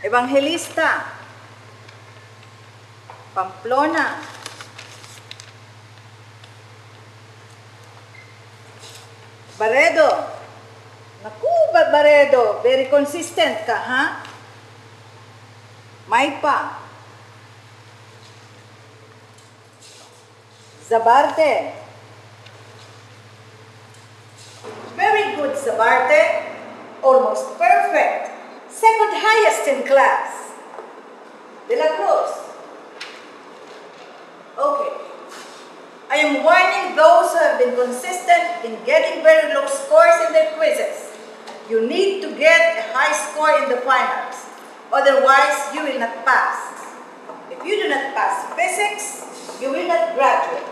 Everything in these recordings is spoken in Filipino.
Evangelista, Pamplona, Baredo. Naku, Baredo, very consistent ka, ha? Maypa, Zabarte. Very good, Zabarte. Almost perfect. Second highest in class. De la Cruz. Okay. I am warning those who have been consistent in getting very low scores in their quizzes. You need to get a high score in the finals. Otherwise, you will not pass. If you do not pass physics, you will not graduate.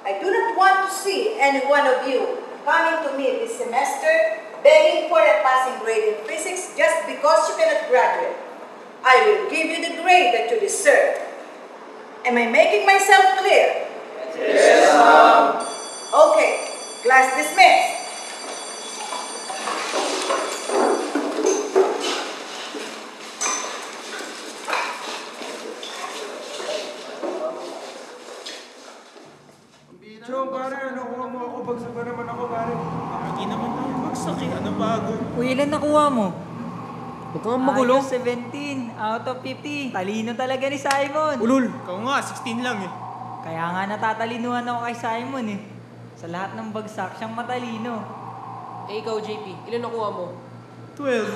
I do not want to see any one of you coming to me this semester begging for a passing grade in physics just because you cannot graduate. I will give you the grade that you deserve. Am I making myself clear? Yes, ma'am. Okay, class dismissed. Chong, pare, nakuha mo ako. Bagsak na naman ako, pare. Hindi naman tayo bagsak eh. Ano bago? Uy, ilan nakuha mo? Huwag kang magulo. Ayos, 17 out of 50. Talino talaga ni Simon. Ulul. Ikaw nga, 16 lang eh. Kaya nga natatalinuhan ako kay Simon eh. Sa lahat ng bagsak, siyang matalino. Eh, ikaw, JP, ilan nakuha mo? 12.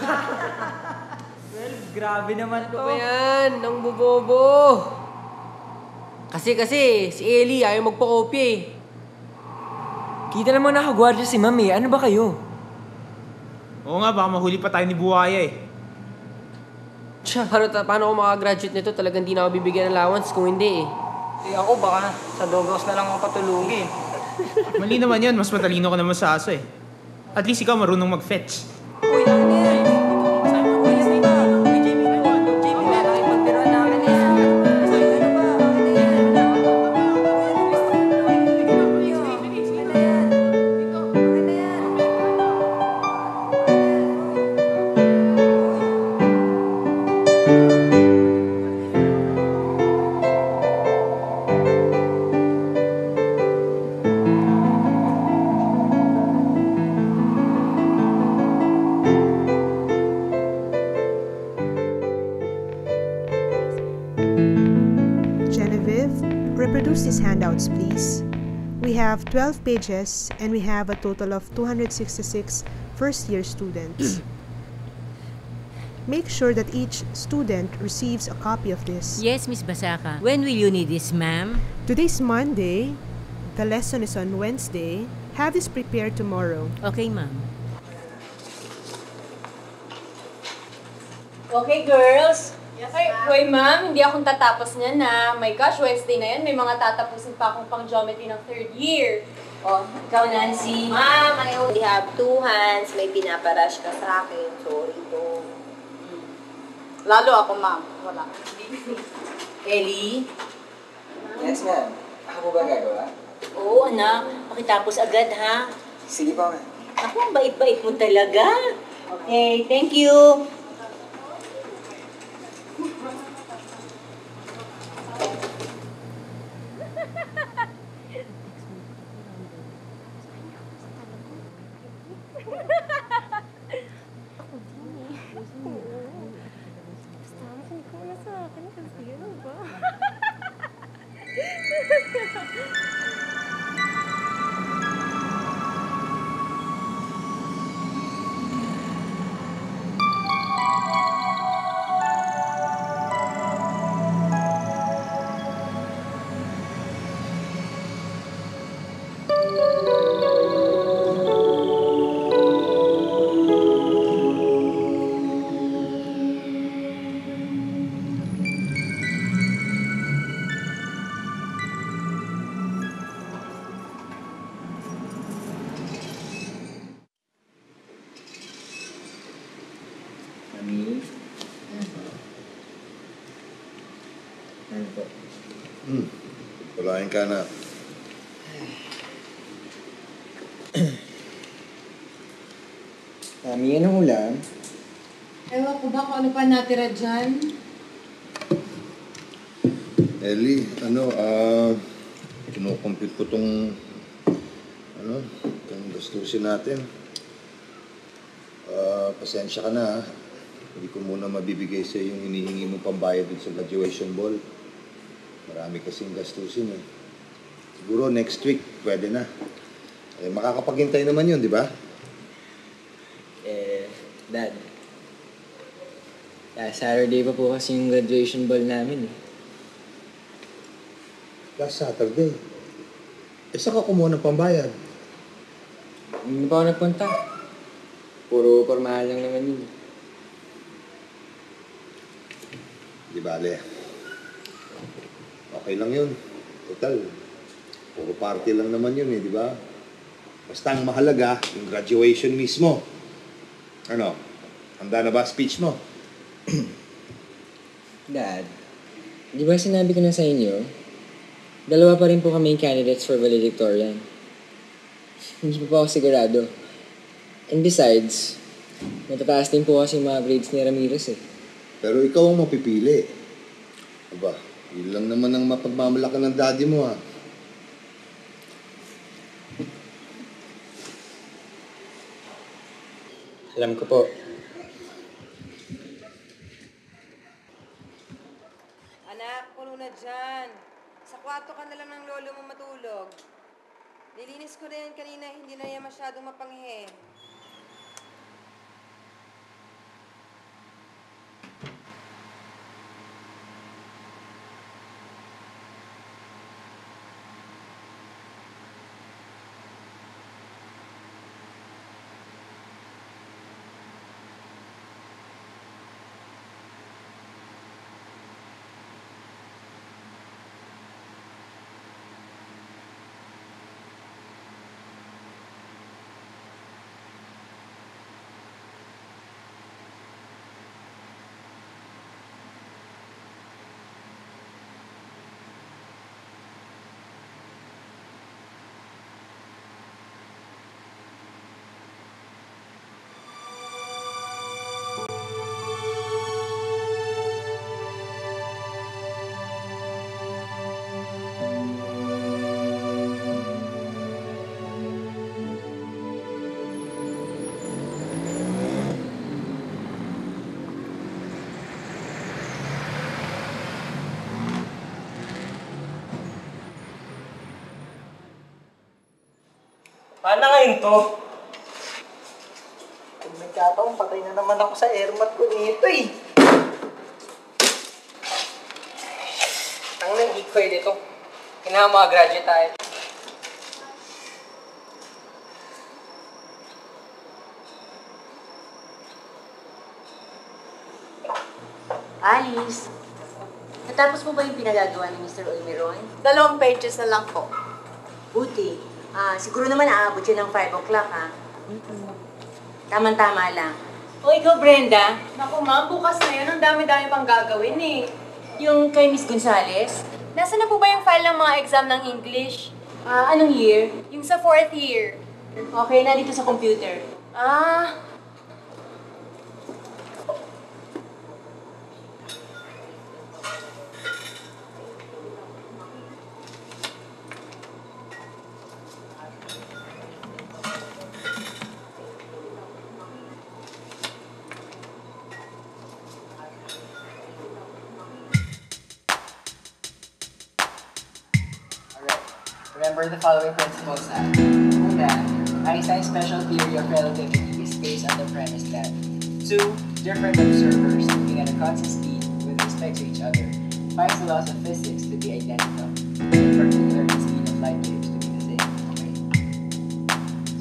Well, grabe naman to. Ano ba yan? Nang bubobo. Kasi, si Ellie ayaw magpa-kopya eh. Kita naman nakagwardya si Mami. Ano ba kayo? Oo nga, baka mahuli pa tayo ni Buhaya eh. Paano ako makagraduate nito? Talagang di na ako bibigyan ng allowance kung hindi eh. Eh ako baka sa Dogos na lang ako patulugin. Mali naman yun, mas matalino ka naman sa aso eh. At least ikaw marunong mag-fetch. Uy, ano yan? Simon, uy, yan ba? Uy, JP na yun. JP na, nakipagbiruan na akin yan. Ano ba? Akin na yan. Reproduce these handouts, please. We have 12 pages and we have a total of 266 first-year students. Make sure that each student receives a copy of this. Yes, Miss Basaka. When will you need this, ma'am? Today's Monday. The lesson is on Wednesday. Have this prepared tomorrow. Okay, ma'am. Okay, girls. Yes, Hoy, ma'am, hindi akong tatapos niyan na. My gosh, Wednesday na yan. May mga tatapusin pa akong pang geometry ng third year. Oh, ikaw, Nancy. Ma'am, I only have 2 hands. May pinaparash ka sa akin. Sorry po. Lalo ako, ma'am. Wala. Ellie? Yes, ma'am. Ako ba gagawa? Oo, anak. Pakitapos agad, ha? Sige pa, ma'am. Ako, ang bait-bait mo talaga. Okay, thank you. Mami? Ano po? Walain ka na. Mami, anong ulam? Ewan ko, ko ba kung ano pa natira dyan? Ellie, kinukompute ko itong gastusin natin. Pasensya ka na, ha. Hindi ko muna mabibigay sa yung hinihingi mong pambayad dun sa graduation ball. Marami kasing gastusin, eh. Siguro next week, pwede na. Makakapaghintay naman yun, di ba? Dad. Saturday pa po kasi yung graduation ball namin, eh. Last Saturday. Saan ka kumuha ng pambayad? Hindi pa ako nagpunta. Puro pormahan lang naman yun. Di bale. Okay lang yun. Total. Puro party lang naman yun, eh, di ba? Basta ang mahalaga, yung graduation mismo. Ano? Handa na ba speech mo? Dad, di ba sinabi ko na sa inyo, dalawa pa rin po kami candidates for valedictorian. Hindi pa ako sigurado. And besides, matataas din po kasi mga grades ni Ramirez, eh. Pero ikaw ang mapipili. Aba, yun lang naman ang mapagmamalaki ng daddy mo, ha? Alam ko po. Anak, puno na dyan. Sa kwarto ka na lang ng lolo mo matulog. Nilinis ko na yan kanina, hindi na yan masyadong mapanghe. Paano ngayon to? Kung nagkataon, patay na naman ako sa airmat ko dito, eh. Ang nag-equal dito. Kailangan mga graduate tayo. Alice, natapos mo ba yung pinagagawa ni Mr. Olmeron? 2 pages na lang po. Buti. Siguro naman aabot yun ng 5 o'clock, ha? Tama-tama lang. O ikaw, Brenda? Naku ma'am, bukas na yun. Ang dami-dami pang gagawin eh. Yung kay Miss Gonzales? Nasaan na po ba yung file ng mga exam ng English? Anong year? Yung sa 4th year. Okay, nandito sa computer. Remember the following principles are: Una, Einstein's special theory of relativity is based on the premise that 2 different observers moving at a constant speed with respect to each other finds the laws of physics to be identical, in particular the speed of light waves to be the same. Okay?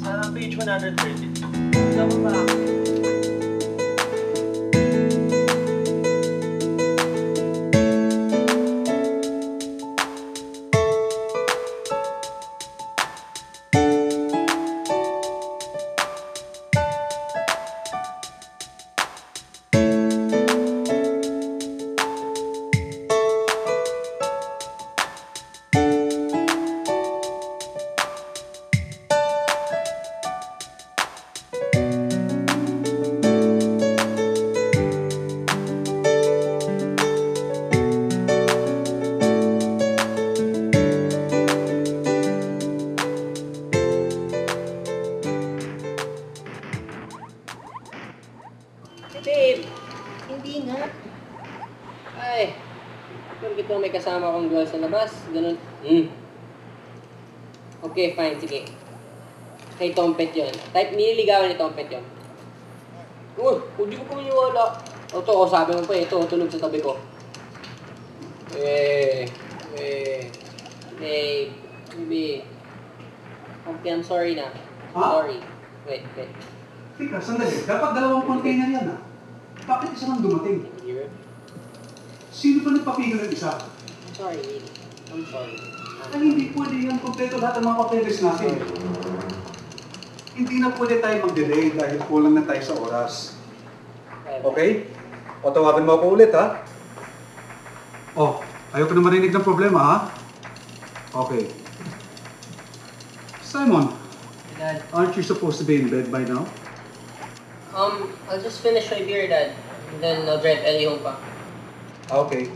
Sa page 130. Tama ba? Hindi nga. Ay, bakit may kasama akong girl sa labas? Ganun. Okay, fine. Sige. Kay Tompet yun. Nililigawan ni Tompet yun. Hindi ko kumaniwala. Ito, sabi mo pa ito, tulog sa tabi ko. Babe. Okay, I'm sorry na. Sorry. Wait. Teka, sandali. Dapat dalawang container yan, ha? Bakit isa lang dumating? Sino pa nagpapigil ng isa? I'm sorry. Ay, hindi pwede yan. Kompleto lahat ng mga papeles natin. Hindi na pwede tayo mag-delay dahil kulang na tayo sa oras. Okay? O tawagan mo ako ulit, ha? Oh, ayaw ko na marinig ng problema, ha? Okay. Simon, Dad. aren't you supposed to be in bed by now? I'll just finish my beer, Dad. And then I'll drive Ellie home pa. Okay.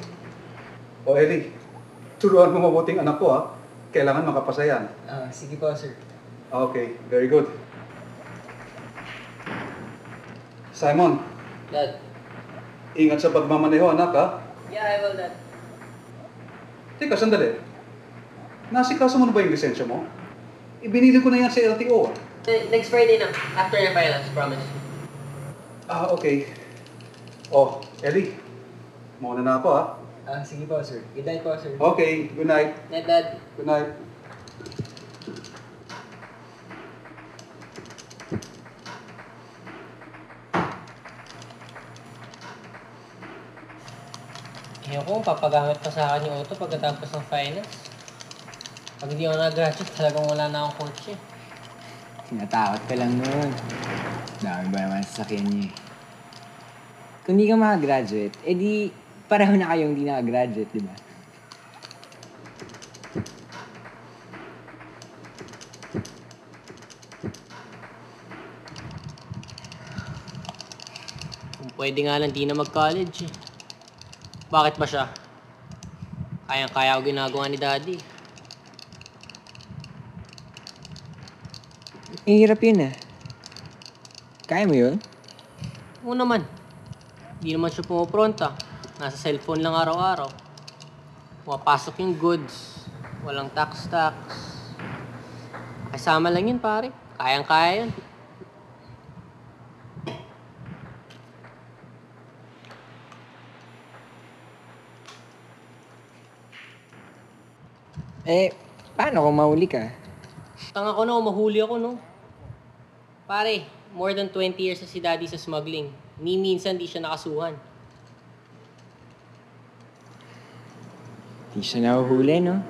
O Ellie, turuan mo mabuting anak ko, ha? Kailangan makapasa yan. Sige po, sir. Okay, very good. Simon, Dad. ingat sa pagmamaneho, anak, ha? Yeah, I will, Dad. Teka, sandali. Nasikaso mo na ba yung lisensya mo? Ibinili ko na yan sa LTO. Next Friday na. After na finance, promise. Okay. Oh, Ellie. Muna na ako, ha? Sige po, sir. Good night po, sir. Okay, good night. Night, Dad. Good night. Ayaw ko, papagamit pa sa akin yung auto pagkatapos ng finance. Pag hindi ako nag-graduate, talagang wala na akong kotse. Tinatakot ka lang nun. Dami ba naman sasakyan niya eh. Kung di ka makagraduate, edi pareho na kayong di nakagraduate, di ba? Kung pwede nga lang di na mag-college eh. Bakit ba siya? Kayang-kaya ko ginagawa ni Daddy. Hirap yun ah. Kaya mo yun? Oo naman. Hindi naman siya pumupronta. Nasa cellphone lang araw-araw. Pumapasok yung goods. Walang tax-tax. Kasama lang yun, pare. Kayang-kaya yun. Paano kung mahuli ka? Tanga ko no, mahuli ako no. Pare, more than 20 years na si Daddy sa smuggling. Ni minsan di siya nakasuhan. Di siya nahuhuli, no?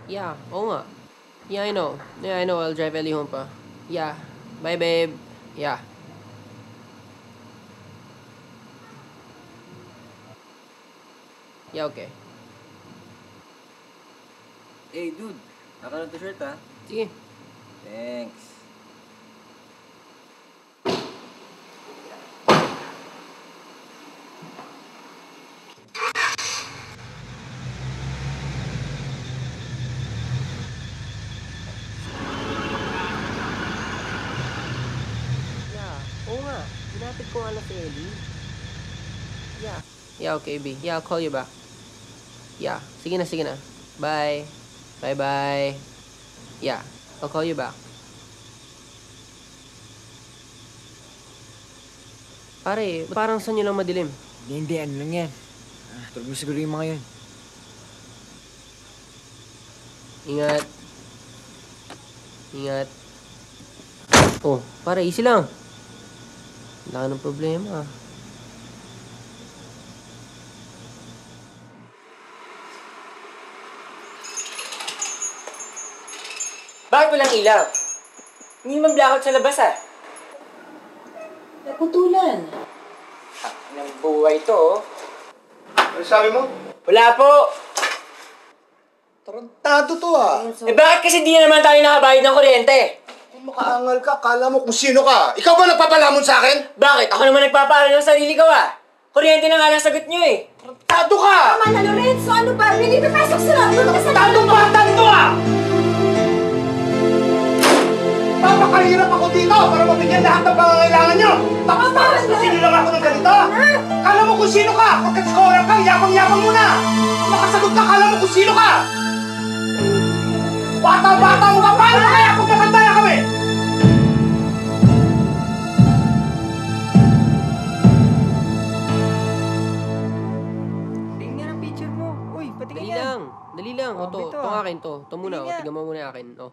Yeah, oo nga. Yeah, I know. I'll drive Ellie home pa. Yeah. Bye, babe. Yeah. Yeah, okay. Hey, dude. Naka ng t-shirt, ha? Sige. Thanks. Oo nga. Hinapit ko nga lang si Ellie. Yeah. Yeah, okay, B. Yeah, I'll call you back. Yeah. Sige na. Bye. Bye-bye. Yeah. I'll call you back. Pare, parang saan nyo lang madilim? Hindi, ano lang yan. Tulog mo siguro yung mga yun. Ingat. Ingat. Oh, pare, easy lang. Wala ka ng problema. Bakit walang ilaw? Hindi naman blackout sa labas ah. Naputulan. Ng buhay to oh. Ano sabi mo? Wala po! Tarantado to ah. Bakit kasi di naman tayo nakabayad ng kuryente? Kung makaangal ka, kala mo kung sino ka. Ikaw ba nagpapalamon sa akin? Bakit? Ako naman nagpapaalam ng sarili ko ah. Kuryente na nga lang sagot nyo eh. Tado ka! Tama na, Lorenzo! Ano ba? Pili papasok sa loob! Doon ka sa Tadong batang to ah! Papakahirap ako dito para mabigyan lahat ng pangangailangan nyo! Tapos sino lang ako ng ganito? Kala mo kung sino ka! Pagkat-scorer ka, yabang-yabang mo na! Makasagot ka, kala mo kung sino ka! Bata-bata mo ka! Paano kaya kung matanda na kami? Tingnan ang picture mo. Uy, patingin Dali lang. Dali lang. O, to. ito, Ito ang akin to. Ito muna. Dali O, nga. tignan mo muna yung akin. O.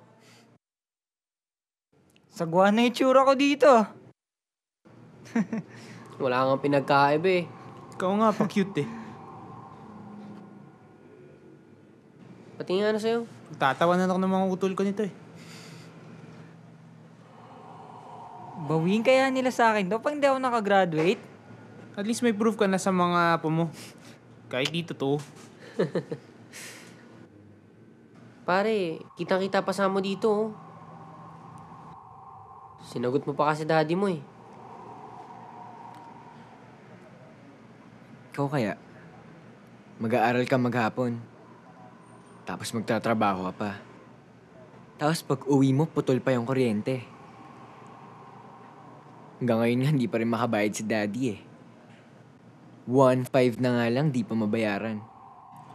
Sagwa na yung tsura ko dito. Wala kang pinagkaiba eh. Ikaw nga, pa-cute eh. Patingin nga na sa'yo. Tatawanan ako ng mga utol ko nito eh. Bawiin kaya nila sa akin to pag hindi ako nakagraduate? At least may proof ka na sa mga apo mo. Kahit dito to. Pare, kitang-kita pa sa mo dito oh. Sinagot mo pa kasi daddy mo eh. Ikaw kaya, mag-aaral ka maghapon. Tapos magtatrabaho ka pa. Tapos pag uwi mo, putol pa yung kuryente. Hanggang ngayon nga, hindi pa rin makabayad si daddy eh. 1.5 na nga lang, di pa mabayaran.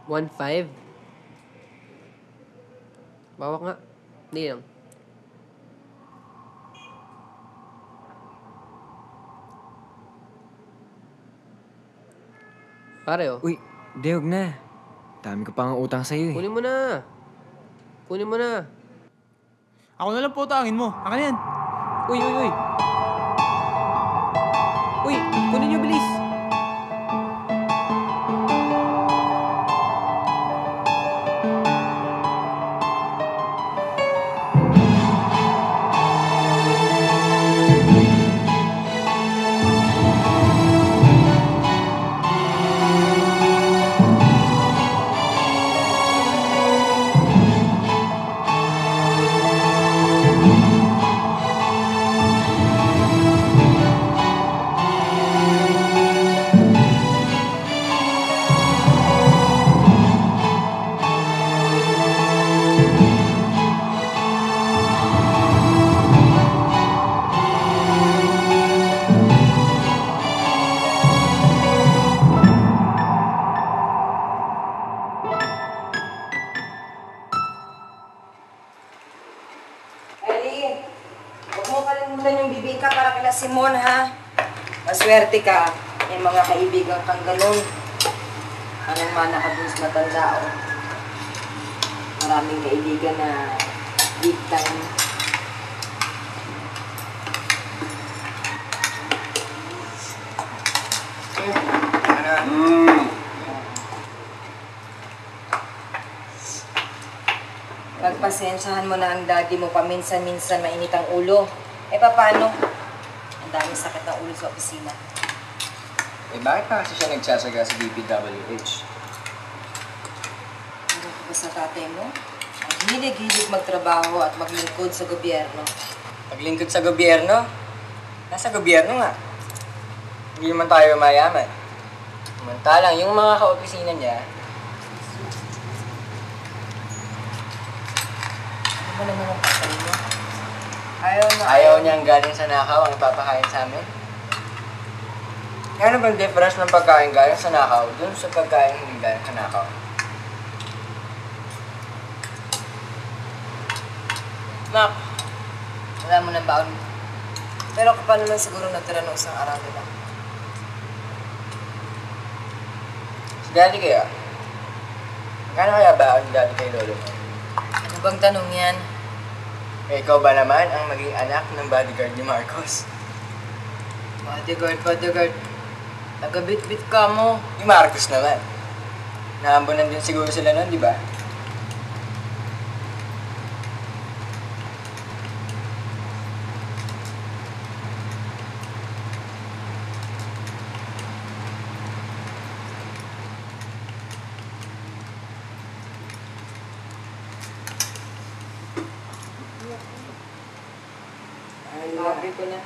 1.5? Bawak nga. Hindi lang. Pare oh. Uy, huwag na. Dami ko pa nga utang sa'yo eh. Kunin mo na. Kunin mo na. Ako na lang po utangin mo. Akin na yan. Uy, uy, uy. Uy, kunin niyo bilis. Ellie, huwag mo kalimutan yung bibingka para kila Simon, ha? Maswerte ka. May mga kaibigan kang ganun. Anong mana ka dun sa matanda, oh. Maraming kaibigan na big time. Pagpasensyahan mo na ang daddy mo paminsan-minsan mainit ang ulo. Eh, paano? Ang daming sakit ng ulo sa opisina. Eh, bakit pa kasi siya nagsasaga sa DPWH? Ano ka ba sa tatay mo? Ang hilig-hilig magtrabaho at maglingkod sa gobyerno. Paglingkod sa gobyerno? Nasa gobyerno nga. Hindi naman tayo mayaman. Samantalang yung mga ka-opisina niya, ano naman ang tatay mo? ayaw niyang galing sa nakaw ang ipapakain sa amin. Ano bang difference ng pagkain galing sa nakaw dun sa pagkain hindi galing sa nakaw? Nak, wala mo ng baon. Pero kapag naman siguro natira ng isang araw, diba? Si daddy kaya? Kano kaya baon ni daddy kay lolo mo? Ano bang tanong yan? Eh, ikaw ba naman ang maging anak ng bodyguard ni Marcos? Bodyguard. Nagabit-bit ka mo. Yung Marcos naman. Naambunan din siguro sila nun, di ba? Sabi ko na.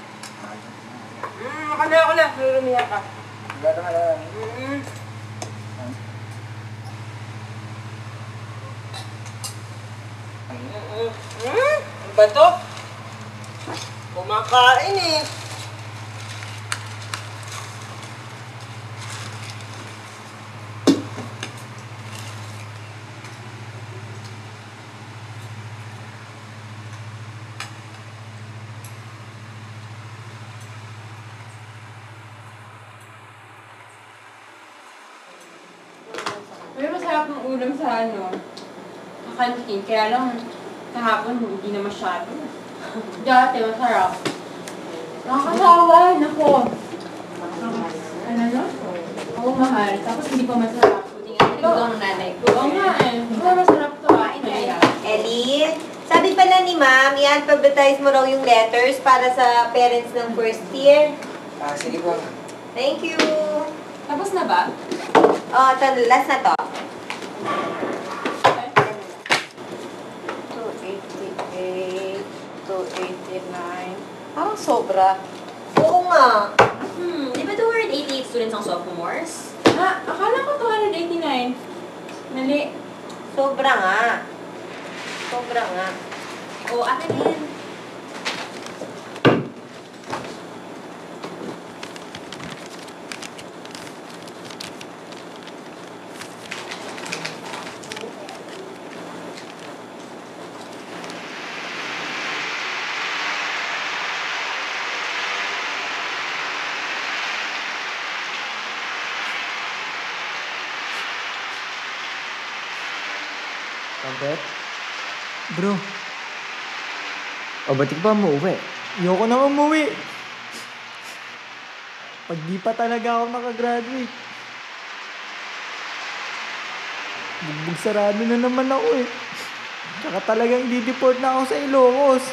Ako na. Rurumihan ka. Gano'n ka lang. Ano ba to? Kumakain eh. Pero masarap ng ulam sa kantin. Kaya lang, kahapon hindi na masyado. Dati masarap. Nakakasawa, nako. Ano no? Oo, mahal. Tapos hindi pa masarap. Buti nga tinigong ng nanay ko. Oo nga eh. Pero masarap to. Ellie, sabi pala ni ma'am, i-advertise mo raw yung letters para sa parents ng first year. Sige po. Thank you. Tapos na ba? Oh, ito, last na to. 288, 289. Parang sobra. Oo nga. Di ba 288 students ang sophomores? Akala ko 289. Mali. Sobra nga. Sobra nga. O, akin din. Trumpet? Bro, O, ba't ka ba umuwi? ayoko na umuwi. Pag di pa talaga ako nakagraduate. Bugbog sarado na naman ako eh. Tsaka talagang i-deport na ako sa Ilocos.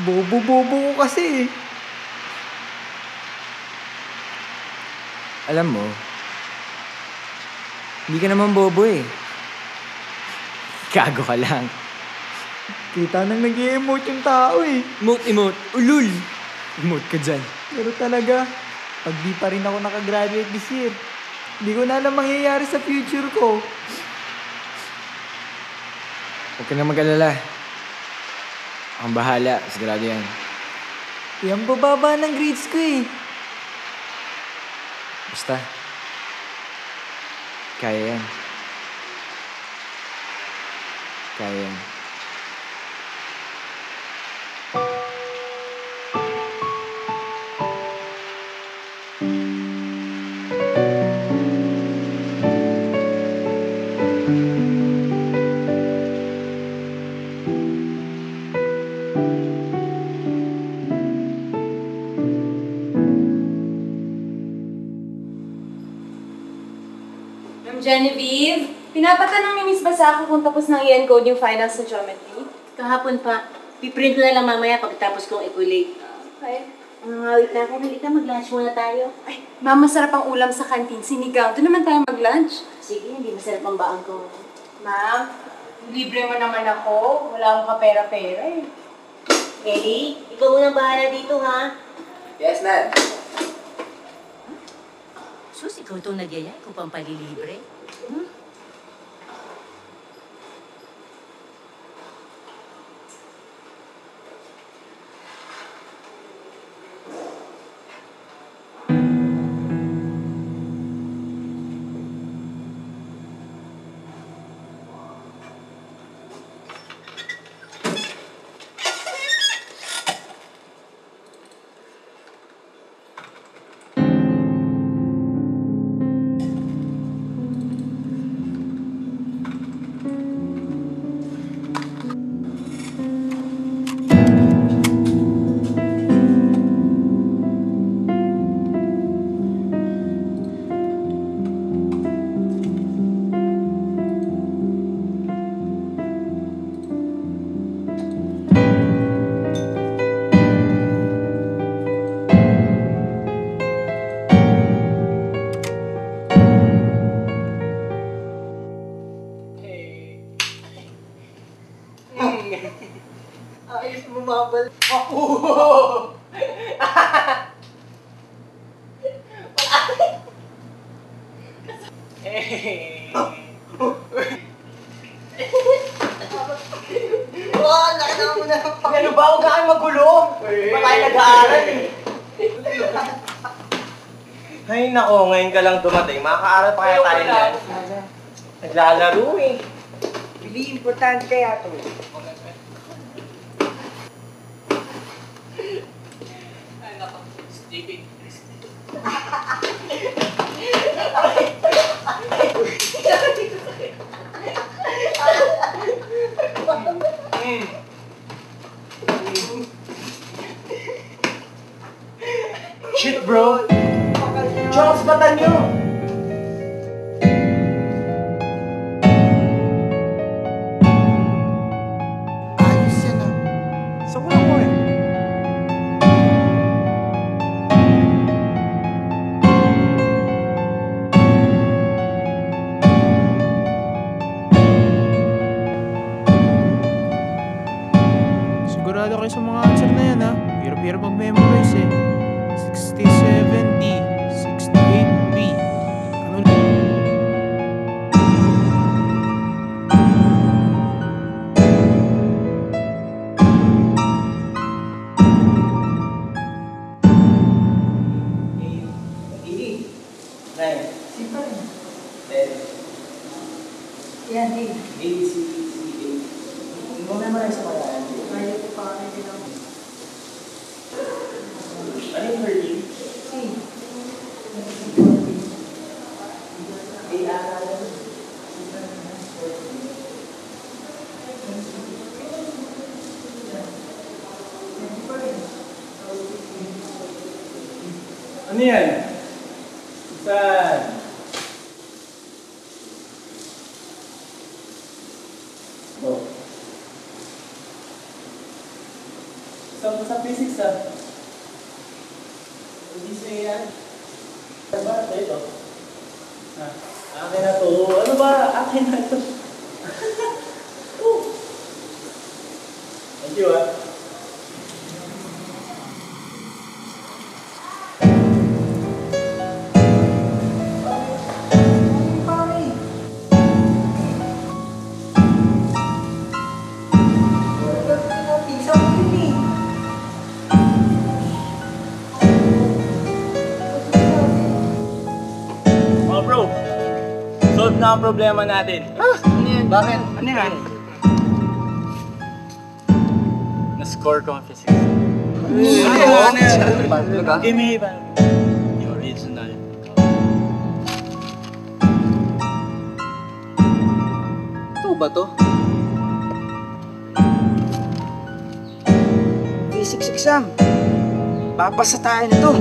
Bobo-bobo ko kasi eh. Alam mo, hindi ka naman bobo eh. Gago ka lang. Kita nang nag-i-emote yung tao eh. Emote. Ulul! Emote ka dyan. Pero talaga, pag di pa rin ako nakagraduate this year, hindi ko na alam mangyayari sa future ko. Huwag ka na mag-alala. Akong bahala. Sigurado yan. Yan bababa ng grades ko eh. Basta. Kaya yan. Kaya yan. Ma'am Genevieve, pinapatanong ni Miss Basako kung tapos nang i-encode yung finals sa geometry. Kahapon pa. Piprint ko na lang mamaya pagkatapos kong i-collate. Okay. Wait na ako. Halika, mag-lunch muna tayo. Ay, ma'am, masarap ang ulam sa kantin. Sinigang. Doon naman tayo mag-lunch. Sige, hindi masarap ang baon ko. Ma'am, libre mo naman ako. Wala akong kapera-pera eh. Ellie, ikaw munang bahala dito, ha? Yes, ma'am. Sus, ikaw itong nagyayay kung pampalilibre. Nakita mo na. Ano ba? Huwag na kayo magulo. Ba tayo nag-aaral eh. Ay nako, ngayon ka lang dumating. Makakaaral pa kaya tayo dyan. Naglalaro eh. Bili, importante kaya to. Ay nako, stupid. Shit, bro. Charles, bata nyo. Ayos yan ah. Saan ko lang mo eh? Sigurado kayo sa mga answer na yan ha. Hirap-hirap mag-memorize eh. 67D, 68B. Ano Yan, hey. Mo memorize mo yan. Kaya ko pa kami din ako. Ano yung hurling? Ano yan? Saan? Oh. Sa physics ah. Hindi siya yan. Ano ba ito? Akin na to. Ano ba? Akin na to. Thank you ah. Oh bro, solve na ang problema natin. Ano yan? Bakit? Ano yan? Na-score ko ang physics. Ano yan? Give me the original. Ito ba to? Physics exam. Papasa tayo nito.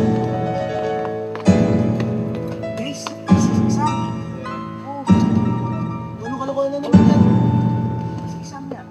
Guys, physics exam. Oh. Ano kalokohan na naman yan? Physics exam niya.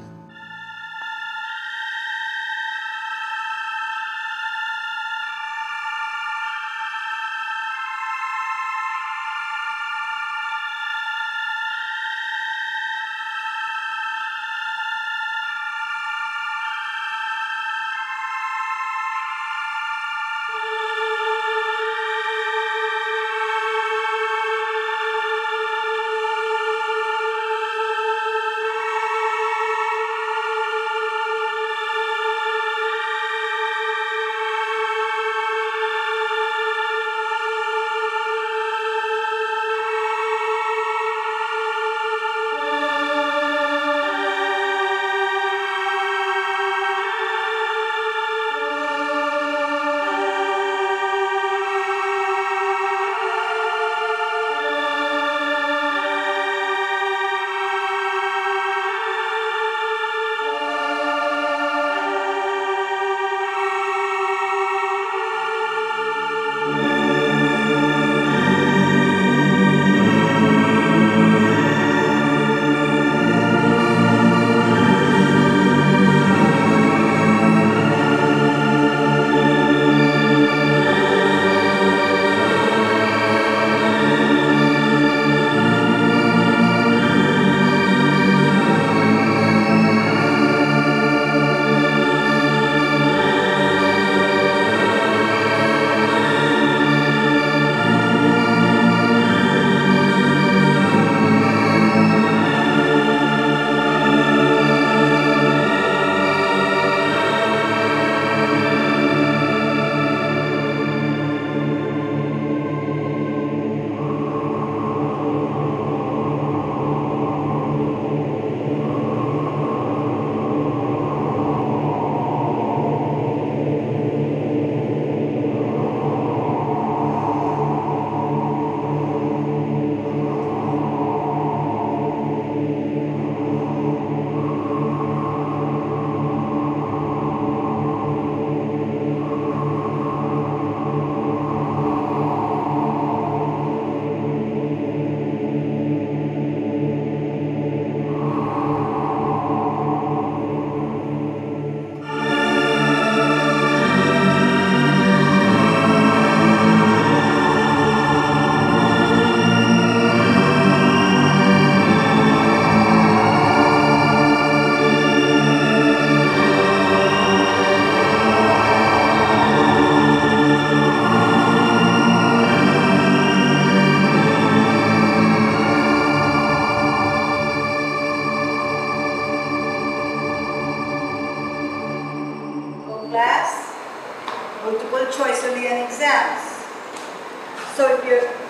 So if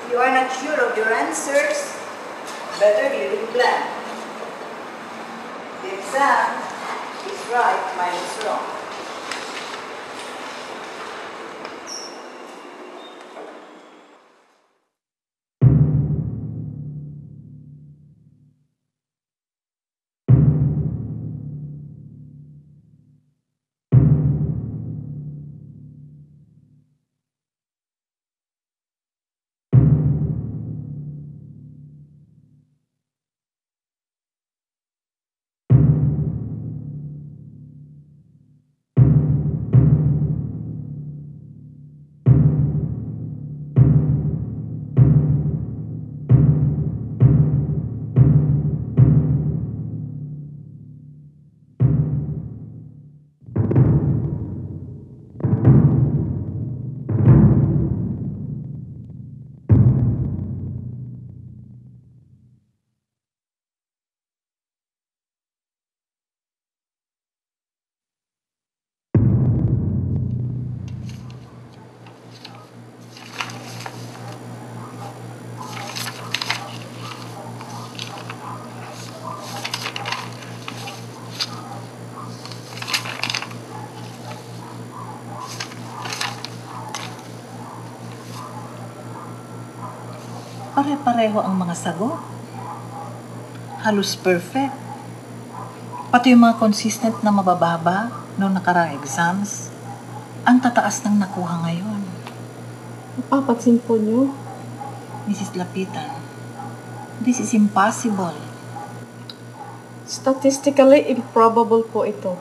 you are not sure of your answers, better reading plan. The exam is right minus wrong. Pare-pareho ang mga sagot. Halos perfect. Pati yung mga consistent na mabababa noong nakaraang exams, ang tataas ng nakuha ngayon. Napapansin po niyo? Mrs. Lapitan, this is impossible. Statistically improbable po ito.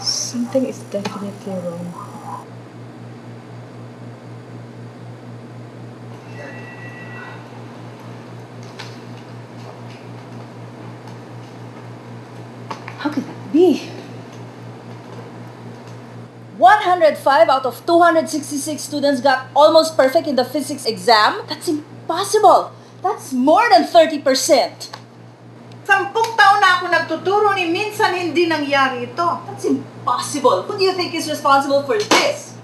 Something is definitely wrong. How could that be? 105 out of 266 students got almost perfect in the physics exam? That's impossible! That's more than 30%! 10 taon na ako nagtuturo ni minsan hindi nangyari ito. That's impossible! Who do you think is responsible for this?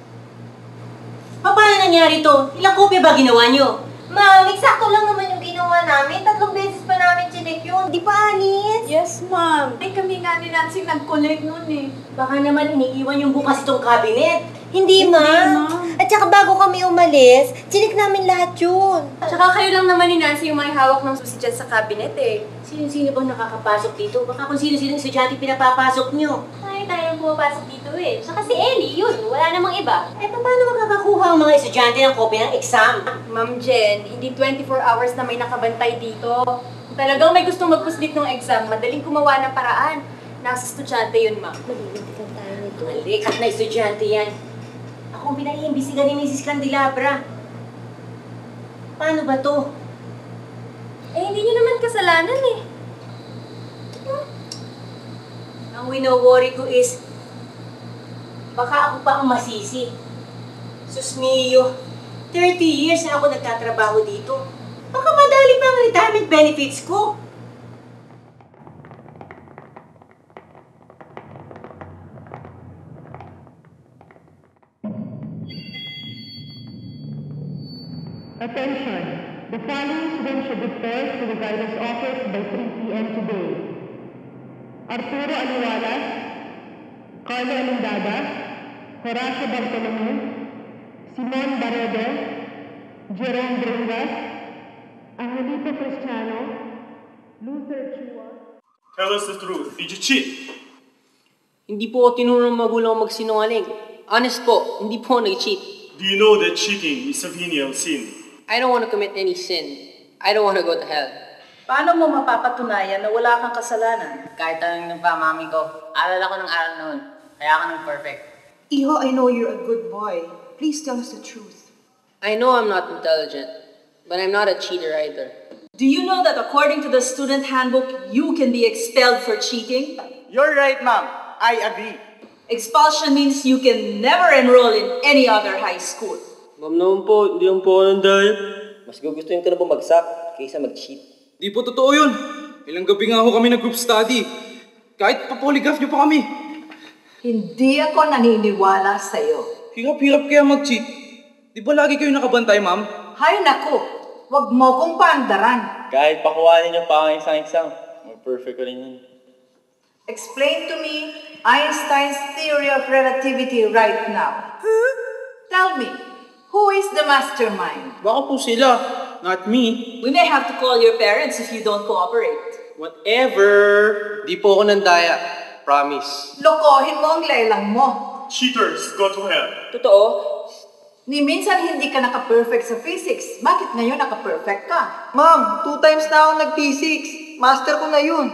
Paano nangyari ito? Ilang kopya ba ginawa niyo? Ma'am, eksakto lang naman yung ginawa namin. 3 beses pa namin chinek yun. Di ba, Alice? Yes, ma'am. Ay, kami nga ni Nancy nag-collect nun eh. Baka naman iniiwan yung bukas itong cabinet. Hindi, ma'am. At saka bago kami umalis, chinek namin lahat yun. Tsaka kayo lang naman ni Nancy yung may hawak ng susi dyan sa cabinet eh. Sino-sino bang nakakapasok dito? Baka kung sino-sino estudyante pinapapasok nyo. Ay, tayo pumapasok dito eh. Saka si Ellie, yun. Wala namang iba. Eh, paano makakakuha ang mga estudyante ng kopya ng exam? Ma'am Jen, hindi 24 hours na may nakabantay dito. Kung talagang may gustong magpuslit ng exam, madaling gumawa ng paraan. Nasa estudyante yun, ma'am. Maglilintikan tayo nito. Malikat na estudyante yan. Ako ang pinaiimbisigan ni Mrs. Candelabra. Paano ba to? Eh, hindi nyo naman kasalanan eh. Ang wino-worry ko is, baka ako pa ang masisi. Sus Mio, 30 years na ako nagtatrabaho dito. Baka madali pa ang retirement benefits ko. Attention! The following students should report to the guidance office by 3 p.m. today. Arturo Aliwalas, Carlo Alindada, Horacio Bartolome, Simon Barredo, Jerome Bringas, Angelito Cristiano, Luther Chua. Tell us the truth. Did you cheat? Hindi po ako tinuro ng magulang magsinungaling. Honest po, hindi po ako nag-cheat. Do you know that cheating is a venial sin? I don't want to commit any sin. I don't want to go to hell. Paano mo mapapatunayan na wala kang kasalanan? Kahit anong pa, mami ko. Aral ako ng aral noon. Kaya ako ng perfect. Iho, I know you're a good boy. Please tell us the truth. I know I'm not intelligent, but I'm not a cheater either. Do you know that according to the student handbook, you can be expelled for cheating? You're right, ma'am. I agree. Expulsion means you can never enroll in any other high school. Ma'am naman po, hindi naman po ako ng diet. Mas gugustuhin ko na bumagsak kaysa mag-cheat. Di po totoo yun. Ilang gabi nga ako kami nag-group study. Kahit pa-polygraph niyo pa kami. Hindi ako naniniwala sa'yo. Hirap-hirap kaya mag-cheat. Di ba lagi kayo nakabantay, ma'am? Hay naku, wag mo kong paandaran. Kahit pakuhanin niyo pa ang isang-isang, perfect ko rin yun. Explain to me Einstein's theory of relativity right now. Tell me, who is the mastermind? Baka po sila, not me. We may have to call your parents if you don't cooperate. Whatever. Di po ako nandaya. Promise. Lokohin mo ang lelang mo. Cheaters, go to hell. Totoo? Ni minsan hindi ka naka-perfect sa physics. Bakit ngayon naka-perfect ka? Ma'am, 2 times na ako nag-P6. Master ko na yun.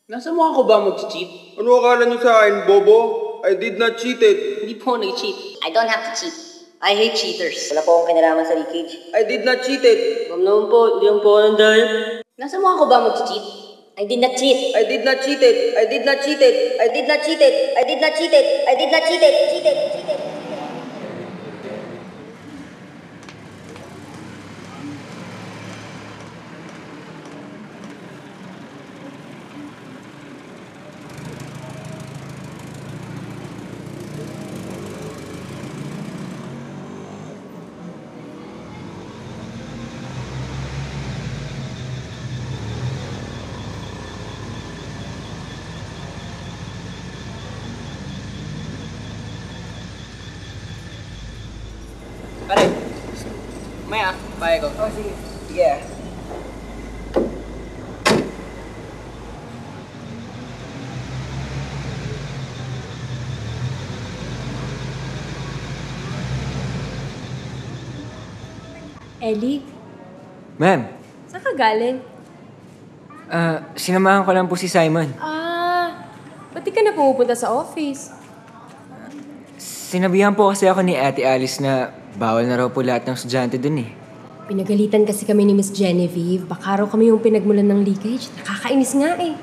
Nasa mukha ko ba mag-cheat? Ano akala niyo sa akin, bobo? I did not cheated. Hindi po nag-cheat. I don't have to cheat. I hate cheaters. Wala po akong kinalaman sa leakage. I did not cheated. Ma'am naman po, hindi naman po ako nandaya. Nasa mukha ko ba mag-cheat? I did not cheat. I did not cheated. I did not cheated. I did not cheated. I did not cheated. I did not cheated. Cheated. Pare, may pare ko. Oh, sige. Yeah. Ellie, Ma'am, saan ka galing? sinamahan ko lang po si Simon. Ba't di ka na pumupunta sa office? Sinabihan po kasi ako ni Ate Alice na bawal na raw po lahat ng estudyante dun eh. Pinagalitan kasi kami ni Miss Genevieve. Baka raw kami yung pinagmulan ng leakage. Nakakainis nga eh.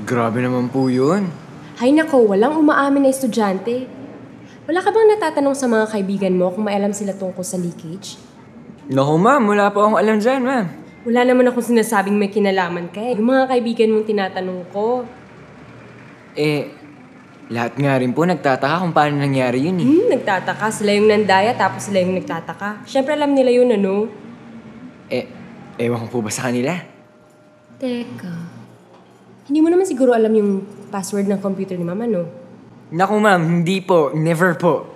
Grabe naman po yun. Hay nako, walang umaamin na estudyante. Wala ka bang natatanong sa mga kaibigan mo kung may alam sila tungkol sa leakage? Naku ma'am, wala po akong alam dyan ma'am. Wala naman akong sinasabing may kinalaman ka eh. Yung mga kaibigan mong tinatanong ko. Lahat nga rin po nagtataka kung paano nangyari yun eh. Nagtataka. Sila yung nandaya tapos sila yung nagtataka. Siyempre alam nila yun, ano? Ewan ko po ba sa kanila? Teka. Hindi mo naman siguro alam yung password ng computer ni Mama, no? Naku ma'am, hindi po. Never po.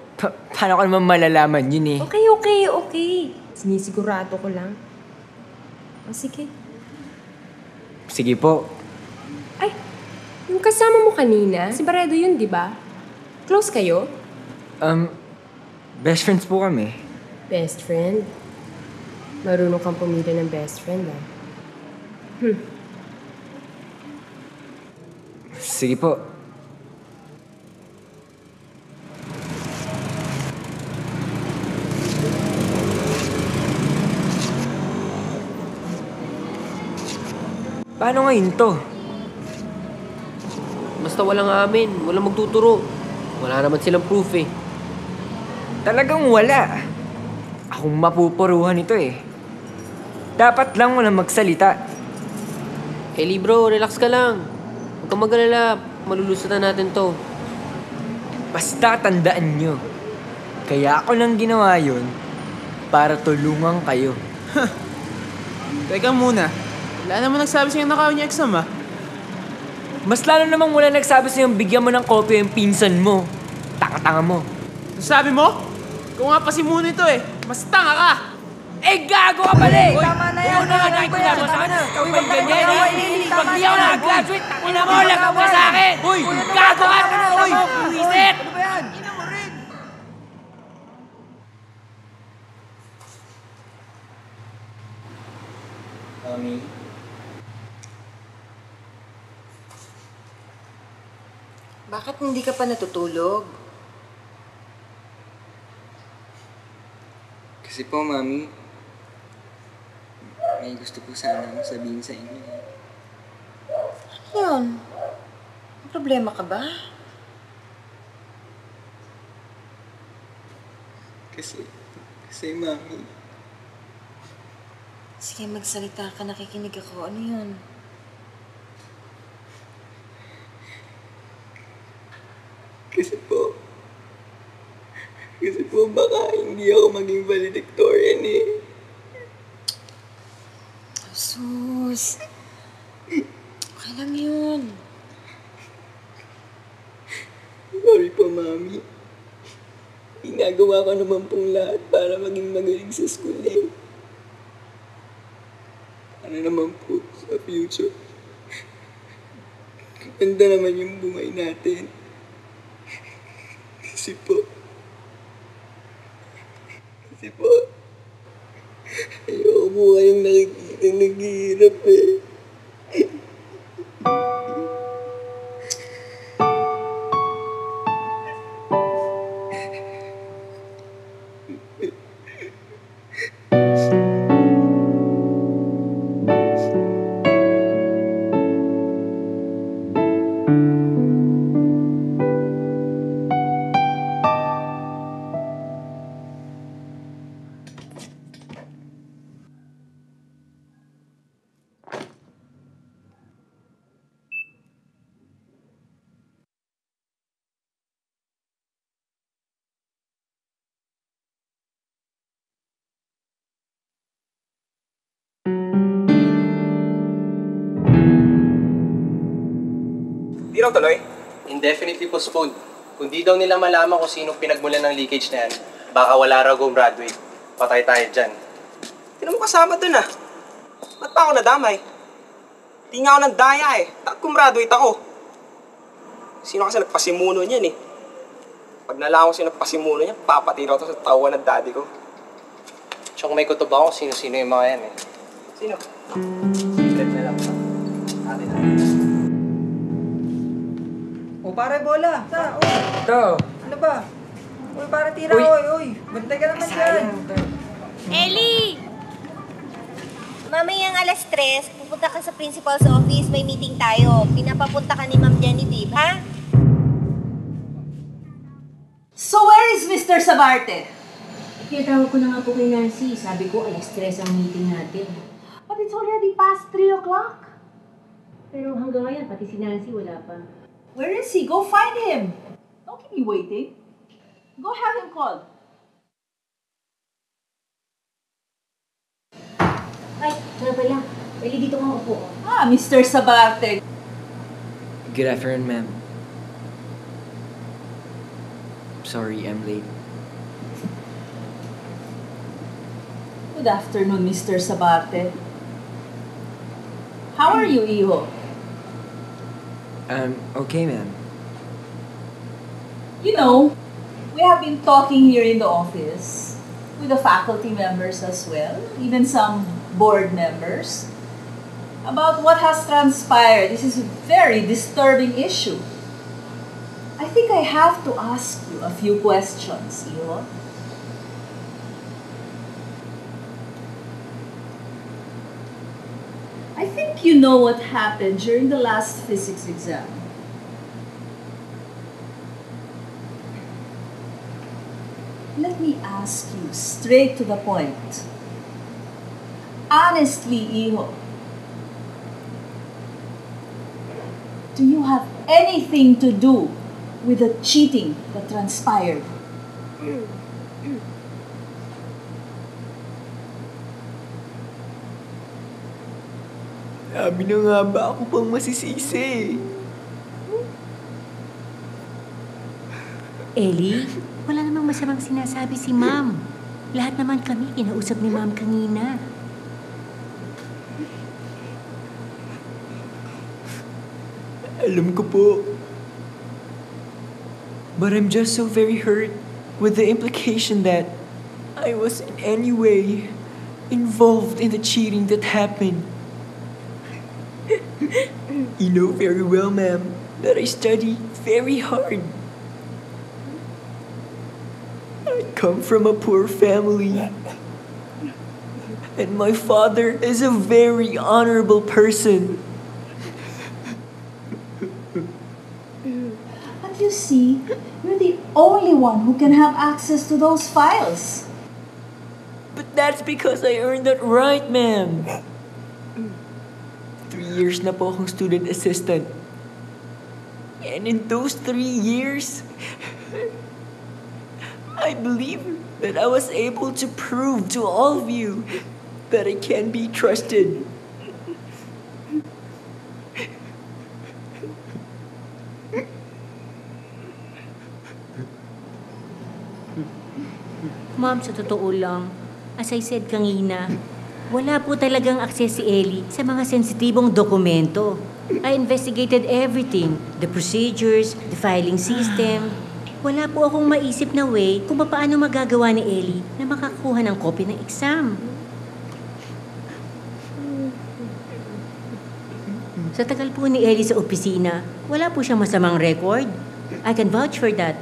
Paano ko naman malalaman yun eh? Okay. Sinisigurado ko lang. O sige. Sige po. Yung kasama mo kanina, si Baredo yun, di ba? Close kayo? Best friends po kami. Best friend? Marunong kang pumili ng best friend, ah. Sige po. Paano ngayon to? Basta walang amin, walang magtuturo. Wala naman silang proof eh. Talagang wala. Akong mapupuruhan ito eh. Dapat lang walang magsalita. Ellie bro, relax ka lang. Huwag kang mag-alala, malulusutan natin to. Basta tandaan nyo. Kaya ako lang ginawa yun para tulungan kayo. Teka muna. Wala naman nagsabi sa'yo nakawin niya exam ah. Mas lalo namang wala nagsabi sa'yo bigyan mo ng kopya yung pinsan mo. Tanga-tanga mo. Sabi mo? Kung nga pa si Muno ito eh. Mas tanga ka! Gago ka pala eh! Tama na yan! Una nga nakikita mo sa akin! Ikaw ba ganyan eh? Pag di ako nakagraduate, tangina mo, lagam ka sa akin! Uy! Gago ka! Uy! Reset! Ano ba yan? Ina mo rin! Mami? Bakit hindi ka pa natutulog? Kasi po, Mami, may gusto po sana akong sabihin sa inyo. Ano yun? May problema ka ba? Kasi, Mami. Sige, magsalita ka. Nakikinig ako. Ano yun? Kasi po baka hindi ako maging valedictorian eh. Sus. Okay lang yun. Sorry po, Mami. Ginagawa ko naman pong lahat para maging magaling sa school eh. Para naman po sa future. Ganda naman yung buhay natin. Kasi po, ayoko po kayong nakikita naghihirap eh. Di raw tuloy? Indefinitely postponed. Kung di daw nila malaman kung sino pinagmulan ng leakage na yan, baka wala raw gumraduate. Patay tayo dyan. Hindi mo kasama dun ah. Ba't pa ako nadamay? Di nga ako ng daya eh. Dapat gumraduate ako. Sino kasi nagpasimuno niyan eh. Pag nalaman ko sino nagpasimuno niya, papatira ko to sa tawa ng daddy ko. Tsaka may kutob ako sino-sino yung mga yan eh. Sino? Secret na lang. Atin na. O pare, bola. Ta, o. Ito. Ano ba? Uy, pare, tira. Uy. Bantay ka naman dyan. Ellie! Mamayang 3:00, pupunta ka sa principal's office. May meeting tayo. Pinapapunta ka ni Ma'am Genevieve, ha? So where is Mr. Sabarte? Tinatawag ko na nga po kay Nancy. Sabi ko, 3:00 ang meeting natin. But it's already past 3 o'clock. Pero hanggang ngayon, pati si Nancy wala pa. Where is he? Go find him. Don't keep me waiting. Go have him called. Ay, nga pala. Eli, dito ka upo. Ah, Mr. Sabarte. Good afternoon, ma'am. Sorry, I'm late. Good afternoon, Mr. Sabarte. How are you, Iho? Okay, ma'am. You know, we have been talking here in the office with the faculty members as well, even some board members, about what has transpired. This is a very disturbing issue. I think I have to ask you a few questions, Iho. I think you know what happened during the last physics exam. Let me ask you straight to the point. Honestly, Iho, do you have anything to do with the cheating that transpired? Sabi na nga ba ako pang masisisi? Ellie, wala namang masamang sinasabi si Ma'am. Lahat naman kami kinausap ni Ma'am kanina. Alam ko po. But I'm just so very hurt with the implication that I was in any way involved in the cheating that happened. You know very well, ma'am, that I study very hard. I come from a poor family. And my father is a very honorable person. But you see, you're the only one who can have access to those files. But that's because I earned that right, ma'am. 3 years na po akong student assistant. And in those 3 years, I believe that I was able to prove to all of you that I can be trusted. Ma'am, sa totoo lang, as I said kanina, wala po talagang access si Ellie sa mga sensitibong dokumento. I investigated everything, the procedures, the filing system. Wala po akong maisip na way kung paano magagawa ni Ellie na makakuha ng copy ng exam. Sa tagal po ni Ellie sa opisina, wala po siyang masamang record. I can vouch for that.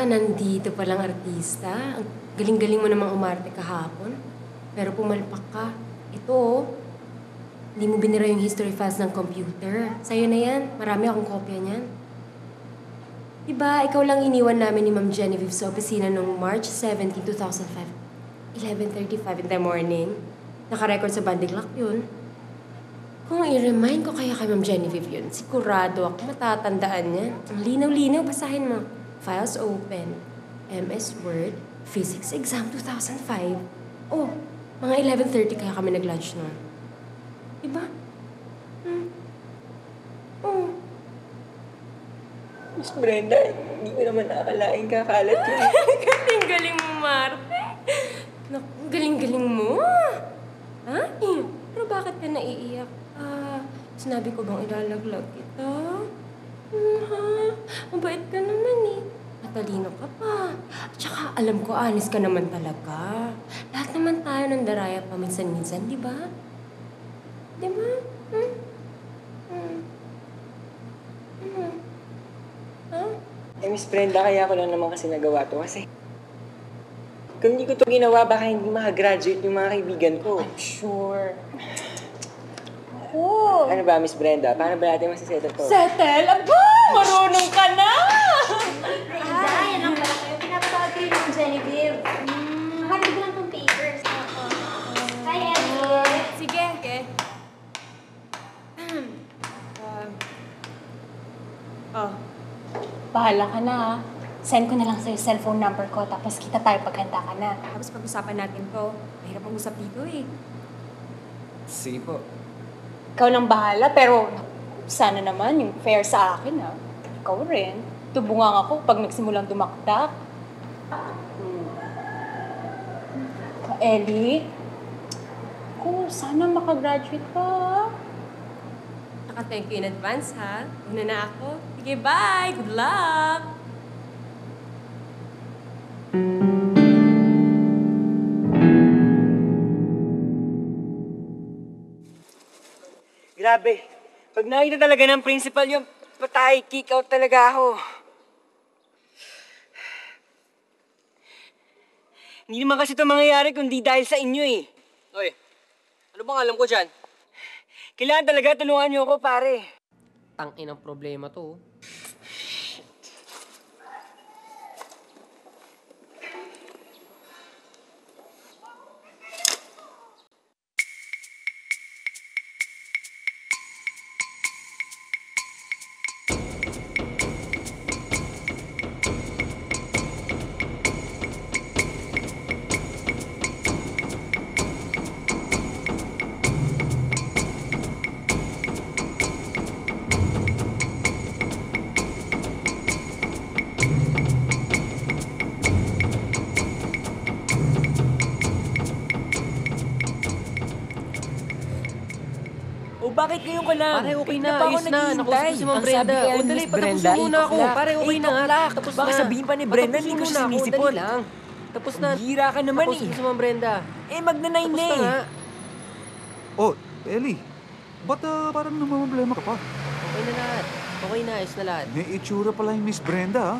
Nandito palang artista. Ang galing-galing mo namang umarte kahapon. Pero pumalpak ka. Ito, hindi mo binira yung history files ng computer. Sa'yo na yan. Marami akong kopya niyan. Diba, ikaw lang iniwan namin ni Ma'am Genevieve sa opisina noong March 17, 2005. 11:35 in the morning. Naka-record sa bandig lock yun. Kung i-remind ko kaya kay Ma'am Genevieve yun, sigurado ako matatandaan niyan. Ang linaw-linaw, basahin mo. Files open. MS Word. Physics Exam 2005. Oh, mga 11:30 kaya kami nag-lunch noon. Diba? Oh. Miss Brenda, hindi ko naman nakakalain kakalat yun. Galing-galing mo, Marte. Naku, galing-galing mo. Ha? Pero bakit ka naiiyak? Sinabi ko bang ilalaglag kita? Ha? Mabait ka naman eh. Matalino ka pa. At saka alam ko, honest ka naman talaga. Lahat naman tayo ng daraya paminsan-minsan, di ba? Di ba? Eh, Miss Brenda, kaya ko lang naman kasi nagawa to. Kasi kung hindi ko to ginawa, baka hindi makagraduate yung mga kaibigan ko. I'm sure. Oh. Ano ba, Miss Brenda? Paano ba natin masisettle to? Settle? Aba! Marunong ka na! Brenda, yan lang pala kayo. Pinapatawag kayo ng Genevieve. Mahatid ko lang itong papers. Hi, Ellie. Sige. Okay. Bahala ka na ha. Send ko na lang sa'yo cellphone number ko, tapos kita tayo paghanda ka na. Tapos pag-usapan natin to. Mahirap ang usap dito eh. Sige po. Ikaw lang bahala, pero sana naman yung fair sa akin ha. Ikaw rin. Tubungan ako pag nagsimulang dumakdak. Ellie, sana makagraduate ka. Thank you in advance, ha? Una na ako. Sige, bye! Good luck! Grabe. Pag nakita talaga ng principal yung patay, kick out talaga ako. Hindi naman kasi ito mangyayari kundi dahil sa inyo eh. Oy, ano bang alam ko dyan? Kailangan talaga tulungan niyo ako, pare. Tangin ang problema to. Bakit ngayon ka lang? Pare, okay na. Pa ako Ayos na. Nakausap ko si Ma'am Ang Brenda. sabi kaya O, ni dali, Miss patapos Brenda, muna ako. Pare, okay na. Tapos na. Baka sabihin pa ni Brenda, hindi ko siya sinisipon. Dali lang. Tapos na. Hira ka naman Nakausap eh. ko si Ma'am Brenda. Eh, magna-9 na eh. Oh, Ellie. Ba't parang namamblema ka pa? Okay na lahat. Okay na. Ayos na lahat. May itsura pala yung Miss Brenda, ha?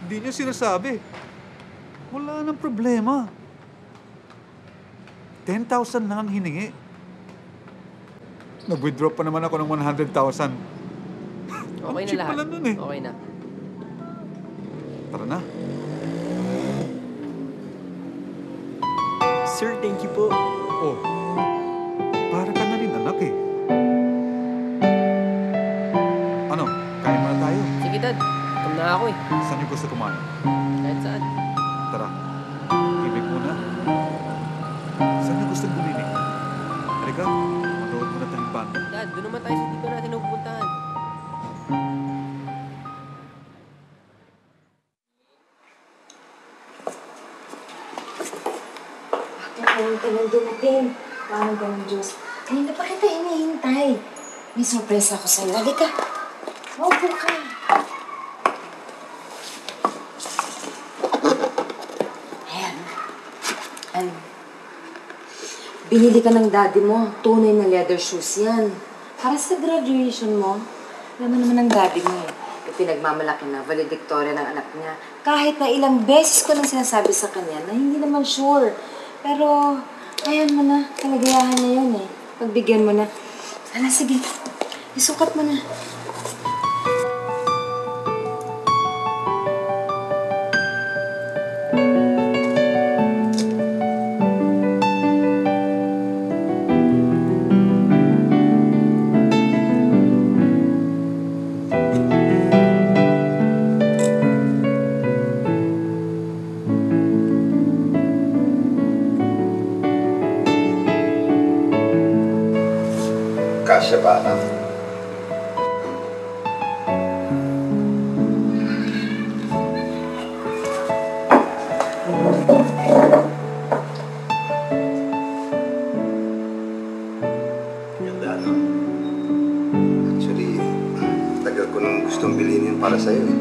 Hindi niya sinasabi. Wala nang problema. 10,000 lang ang hiningi. Nag-withdraw pa naman ako ng 100,000. Okay na cheap lahat. pala nun eh. Okay na. Tara na. sir. Thank you po. Oh, para ka na rin anak eh. Ano, kain muna tayo. Sige, Dad. Gutom na ako eh. Saan niyo gusto kumain? Kahit saan. Tara, ibig muna. Saan niyo gusto bumili? Halika, manood muna tayong banda. Dad, doon naman tayo sa di pa natin napupuntahan. Ang tagal dumating. Parang ganun, Diyos. Kanina pa kita hinihintay. May surprise ako sa'yo. Halika. Maupo ka. Ayan. Binili ka ng daddy mo. Tunay na leather shoes yan. Para sa graduation mo. Alam mo naman ng daddy mo eh. Pinagmamalaki na valedictorian ng anak niya. Kahit na ilang beses ko nang sinasabi sa kanya na hindi naman sure. Pero, ayan mo na. Kalagayahan niya yun eh. Pagbigyan mo na. Sana, sige. Isukat mo na. Kasya ba, anak? Ganda, no? Actually, tagal ko nang gustong bilhin yun para sa'yo, eh.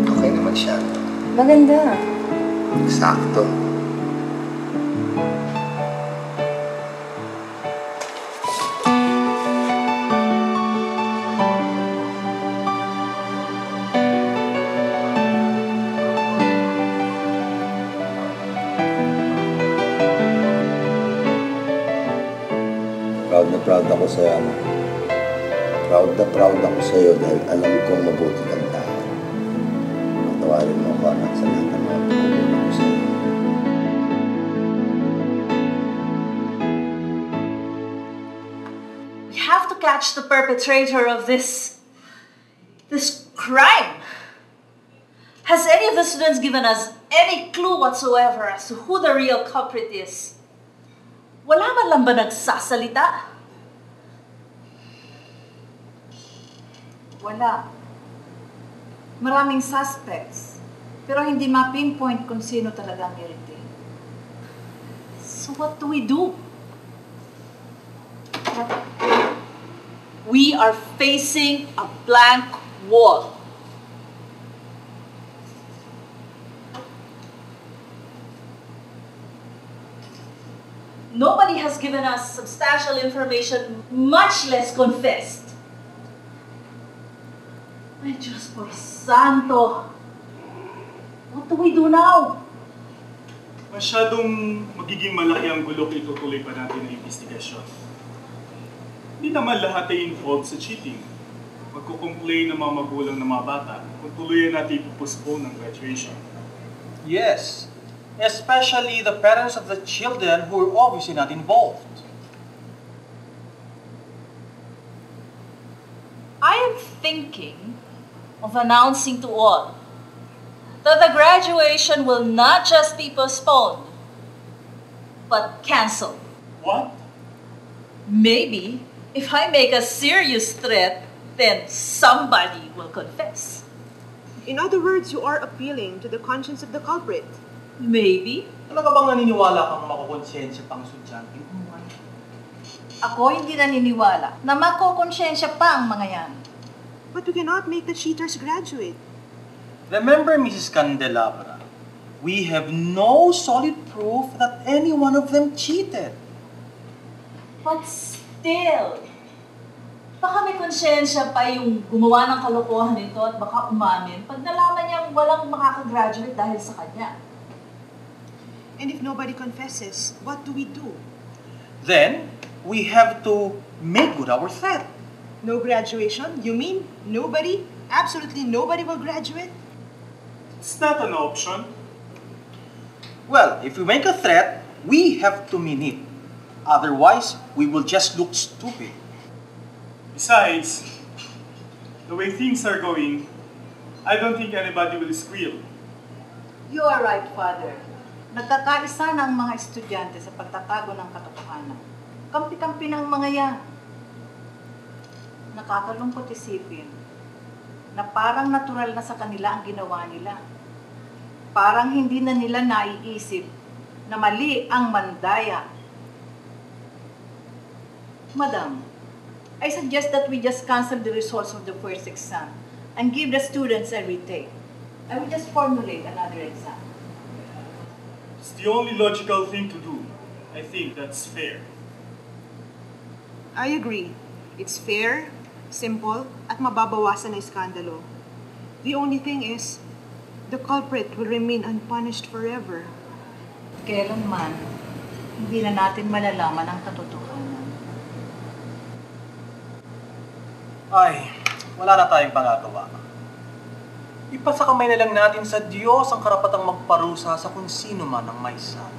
Okay naman siya. Maganda. Sakto. Proud ako sa'yo, ama. Proud ako sa'yo dahil alam kong mabuti kang tao. Patawarin mo ako, anak, sa lahat ng mga pagkukulang ko sa'yo. We have to catch the perpetrator of this crime. Has any of the students given us any clue whatsoever as to who the real culprit is? Wala man lang ba nagsasalita? Wala. Maraming suspects, pero hindi ma-pinpoint kung sino talaga ang guilty. So what do we do? We are facing a blank wall. Nobody has given us substantial information, much less confessed. Ay, Diyos po, santo. What do we do now? Masyadong magiging malaki ang gulo kung itutuloy pa natin ang investigasyon. Hindi naman lahat ay involved sa cheating. Magkukomplain ng mga magulang ng mga bata kung tuluyan natin ipupostpone ng graduation. Yes, especially the parents of the children who are obviously not involved. I am thinking of announcing to all that the graduation will not just be postponed, but canceled. What? Maybe, if I make a serious threat, then somebody will confess. In other words, you are appealing to the conscience of the culprit. Maybe. Talaga bang naniniwala kang makukonsensya pang estudyante? Ako hindi naniniwala na makokonsensya pa ang mga yan. But we cannot make the cheaters graduate. Remember, Mrs. Candelabra, we have no solid proof that any one of them cheated. But still, baka may konsensya pa yung gumawa ng kalokohan nito at baka umamin pag nalaman niyang walang makakagraduate dahil sa kanya. And if nobody confesses, what do we do? Then, we have to make good our threat. No graduation? You mean nobody? Absolutely nobody will graduate? It's not an option. Well, if we make a threat, we have to mean it. Otherwise, we will just look stupid. Besides, the way things are going, I don't think anybody will squeal. You are right, Father. Nagkakaisa na ang mga estudyante sa pagtatago ng katotohanan. Kampi-kampi ng mga yan. Nakakalungkot isipin na parang natural na sa kanila ang ginawa nila. Parang hindi na nila naiisip na mali ang mandaya. Madam, I suggest that we just cancel the results of the first exam and give the students a retake. I will just formulate another exam. It's the only logical thing to do. I think that's fair. I agree. It's fair, simple, at mababawasan na iskandalo. The only thing is, the culprit will remain unpunished forever. Kailanman, hindi na natin malalaman ang katotohanan. Ay, wala na tayong pangagawa. Ipasa kamay na lang natin sa Diyos ang karapatang magparusa sa kung sino man ang may sala.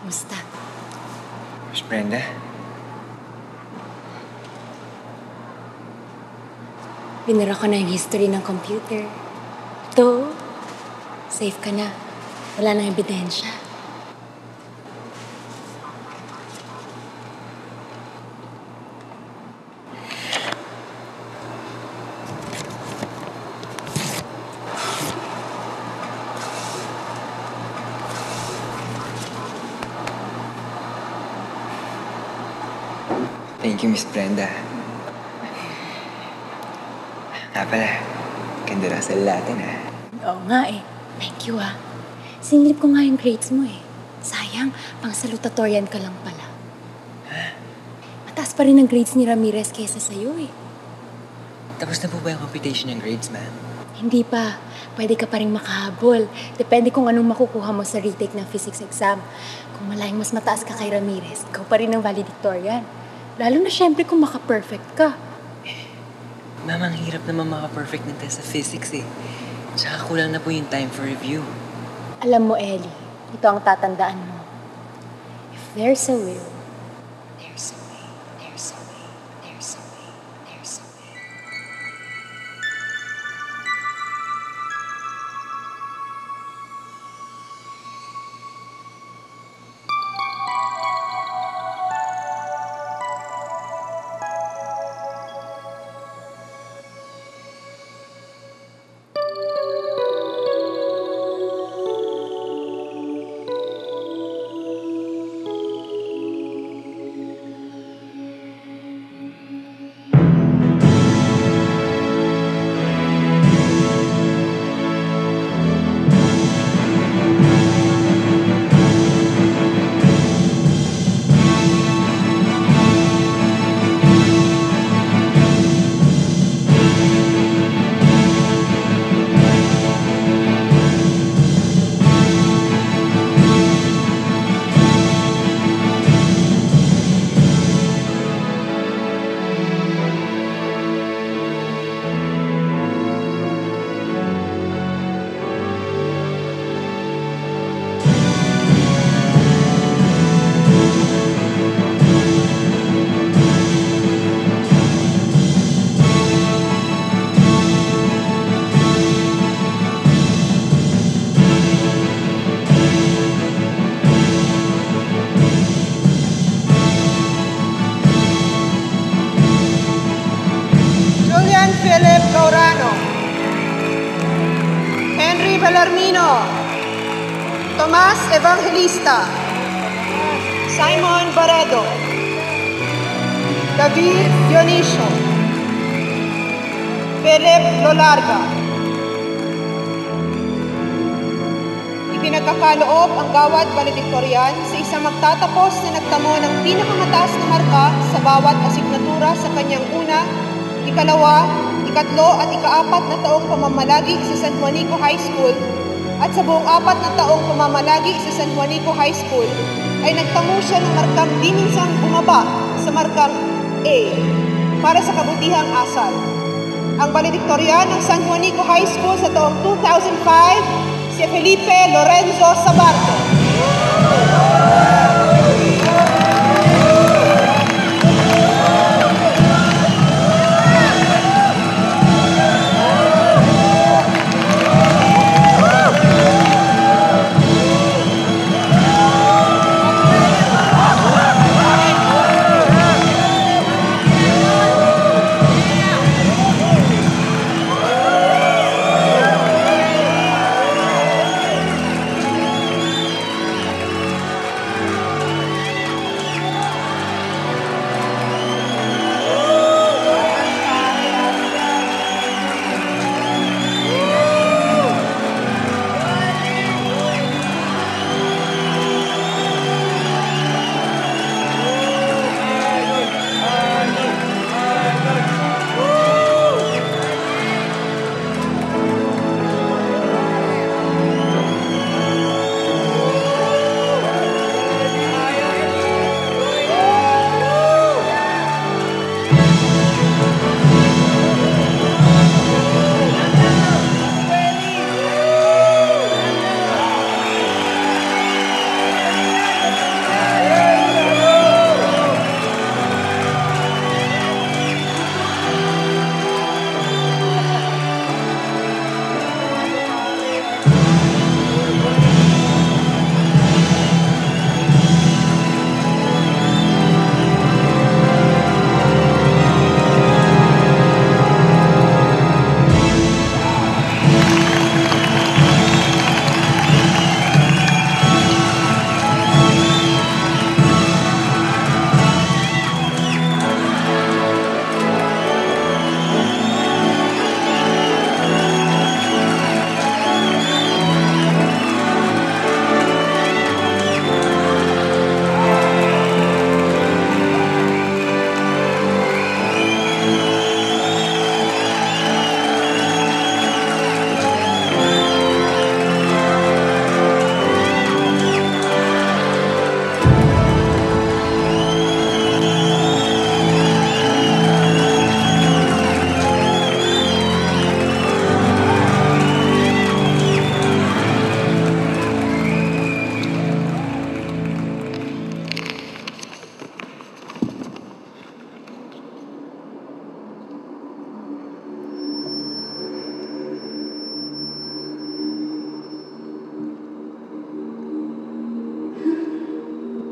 Kumusta? Miss Brenda? Binara ko na yung history ng computer. Ito, safe ka na. Wala nang ebidensya. Thank you, Miss Brenda. Nga pala, ganda lang sa Latin, ha? Oo nga eh. Thank you ah. Sinilip ko nga yung grades mo eh. Sayang, pang salutatorian ka lang pala. Mataas pa rin ang grades ni Ramirez kaysa sa'yo eh. Tapos na po ba yung computation ng grades, ma'am? Hindi pa. Pwede ka pa rin makahabol. Depende kung anong makukuha mo sa retake ng physics exam. Kung malayang mas mataas ka kay Ramirez, ikaw pa rin ang valedictorian. Lalo na syempre kung maka-perfect ka. Ma'am, ang hirap naman maka-perfect ng test sa physics eh. Tsaka kulang na po yung time for review. Alam mo, Ellie, ito ang tatandaan mo. If there's a will, there's a way, there's a way, there's a way, there's a way. Salarmino, Tomas Evangelista, Simon Barredo, David Dionisio, Philip Lolarga. Ipinagkakaloob ang Gawad Valedictorian sa isang magtatapos na nagtamo ng pinakamataas na marka sa bawat asignatura sa kanyang una, ikalawa, ikatlo at ikaapat na taong pamamalagi sa San Juanico High School at sa buong 4 na taong pamamalagi sa San Juanico High School ay nagtamo siya ng markang di minsang bumaba sa markang A para sa kabutihang asal. Ang valedictorian ng San Juanico High School sa taong 2005 si Felipe Lorenzo Sabarte.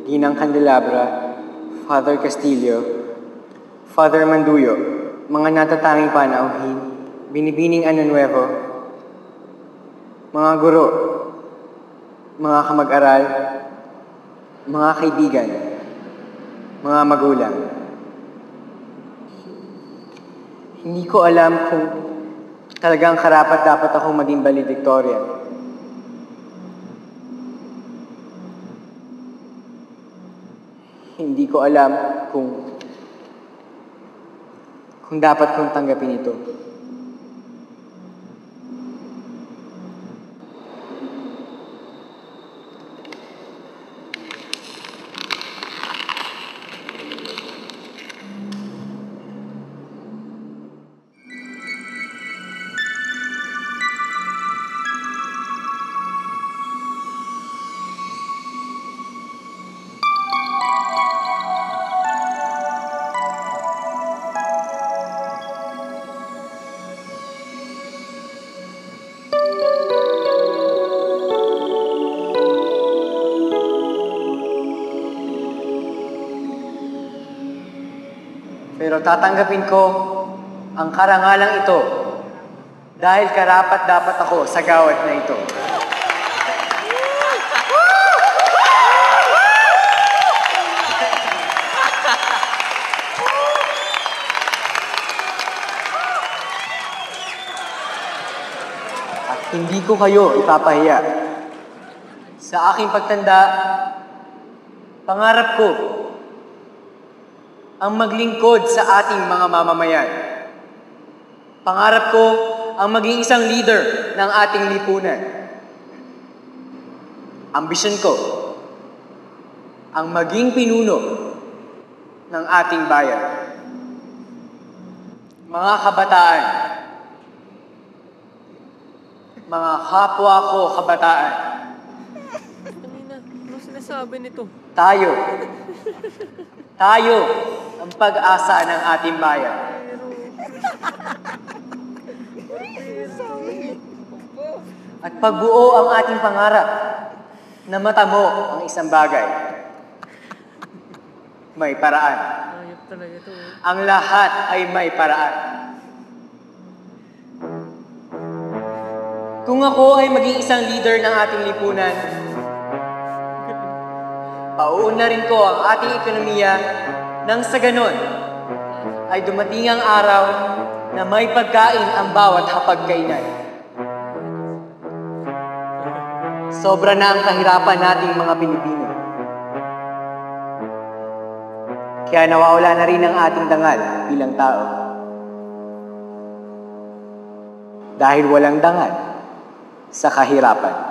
Ginang Candelabra, Father Castillo, Father Manduyo, mga natatanging panauhin, Binibining Ano Nuevo, mga guro, mga kamag-aral, mga kaibigan, mga magulang. Hindi ko alam kung talagang karapat-dapat akong maging valedictorian. Hindi ko alam kung dapat kong tanggapin ito. Pero tatanggapin ko ang karangalang ito Dahil karapat-dapat ako sa gawad na ito. At hindi ko kayo ipapahiya. Sa aking pagtanda, pangarap ko ang maglingkod sa ating mga mamamayan. Pangarap ko ang maging isang leader ng ating lipunan. Ambisyon ko ang maging pinuno ng ating bayan. Mga kabataan, mga kapwa ko kabataan, Ano sinasabi nito? tayo ang pag-asa ng ating bayan. At pagbuo ang ating pangarap na matamo ang isang bagay, may paraan. Ayop talaga ito. Ang lahat ay may paraan. Kung ako ay maging isang leader ng ating lipunan, pauunlarin ko ang ating ekonomiya nang sa ganon ay dumating ang araw na may pagkain ang bawat hapagkainan. Sobra na ang kahirapan nating mga Pilipino. Kaya nawawala na rin ang ating dangal bilang tao. Dahil walang dangal sa kahirapan.